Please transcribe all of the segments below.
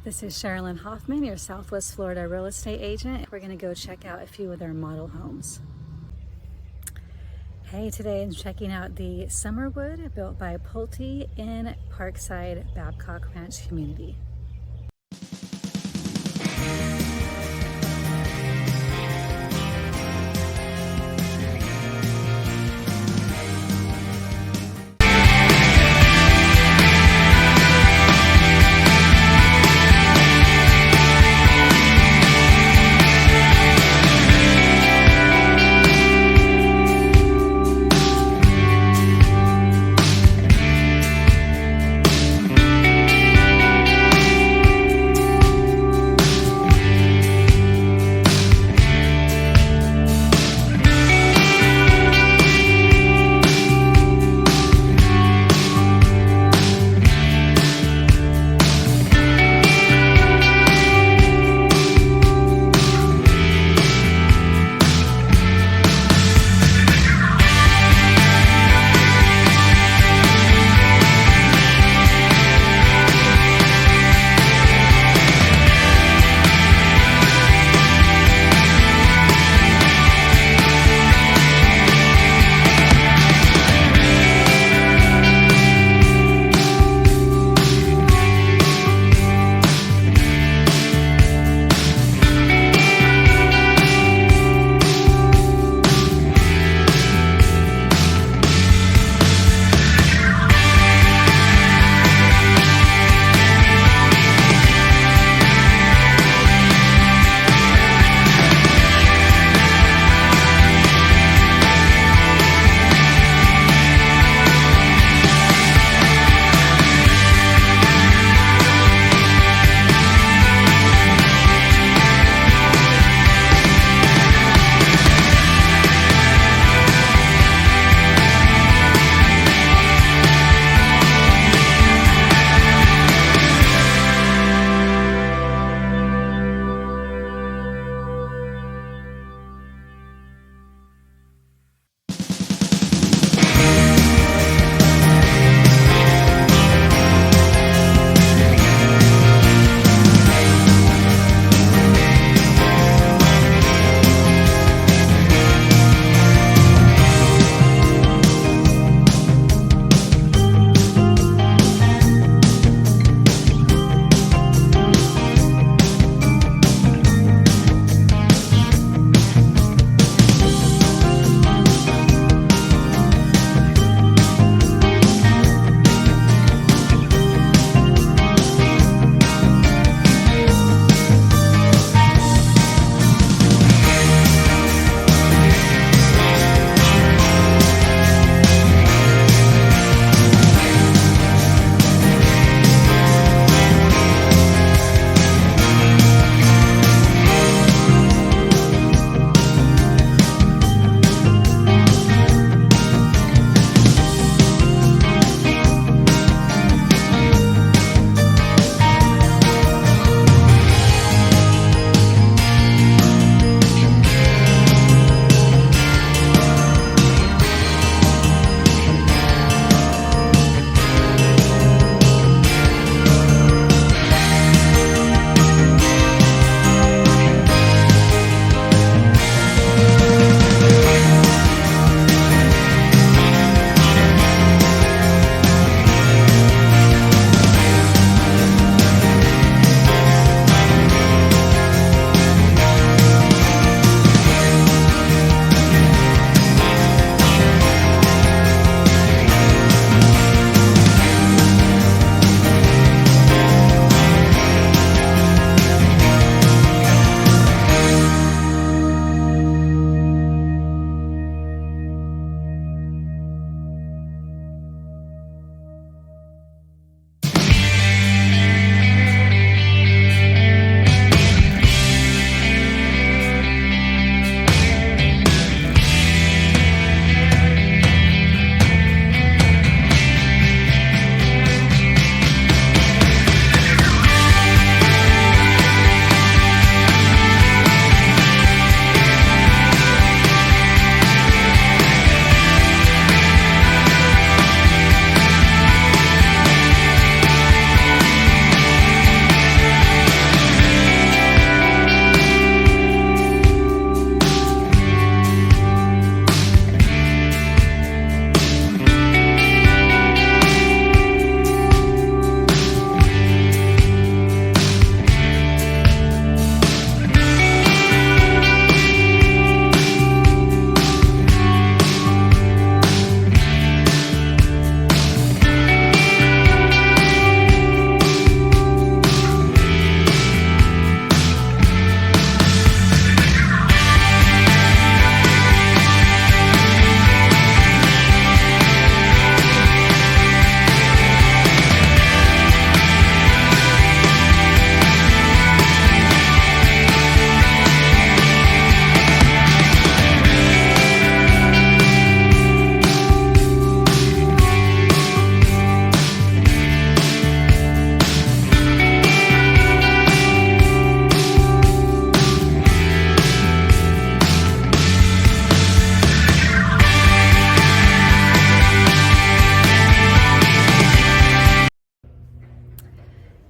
This is Sherilyn Hoffman, your Southwest Florida real estate agent. We're gonna go check out a few of their model homes. Hey, today I'm checking out the Summerwood built by Pulte in Parkside, Babcock Ranch community.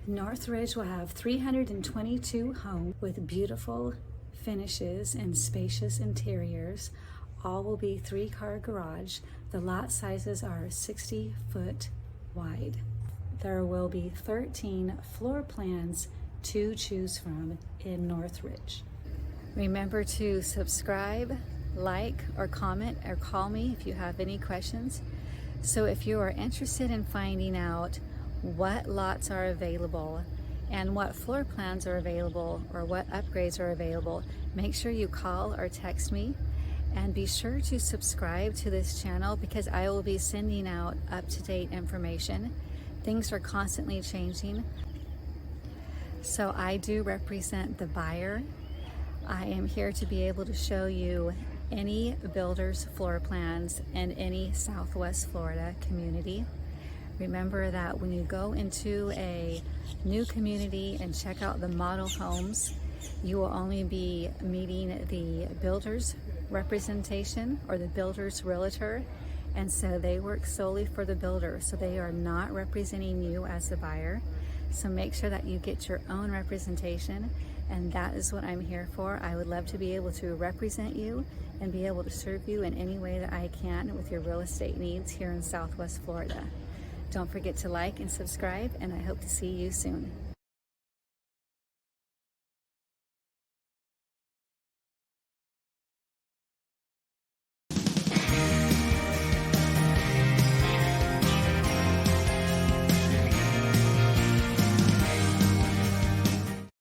Northridge will have 322 homes with beautiful finishes and spacious interiors. All will be 3-car garage. The lot sizes are 60 foot wide. There will be 13 floor plans to choose from in Northridge. Remember to subscribe, like, or comment, or call me if you have any questions. So if you are interested in finding out what lots are available and what floor plans are available or what upgrades are available, make sure you call or text me, and be sure to subscribe to this channel because I will be sending out up-to-date information. Things are constantly changing. So I do represent the buyer. I am here to be able to show you any builder's floor plans in any Southwest Florida community. Remember that when you go into a new community and check out the model homes, you will only be meeting the builder's representation or the builder's realtor, and so they work solely for the builder, so they are not representing you as the buyer. So make sure that you get your own representation, and that is what I'm here for. I would love to be able to represent you and be able to serve you in any way that I can with your real estate needs here in Southwest Florida. Don't forget to like and subscribe, and I hope to see you soon.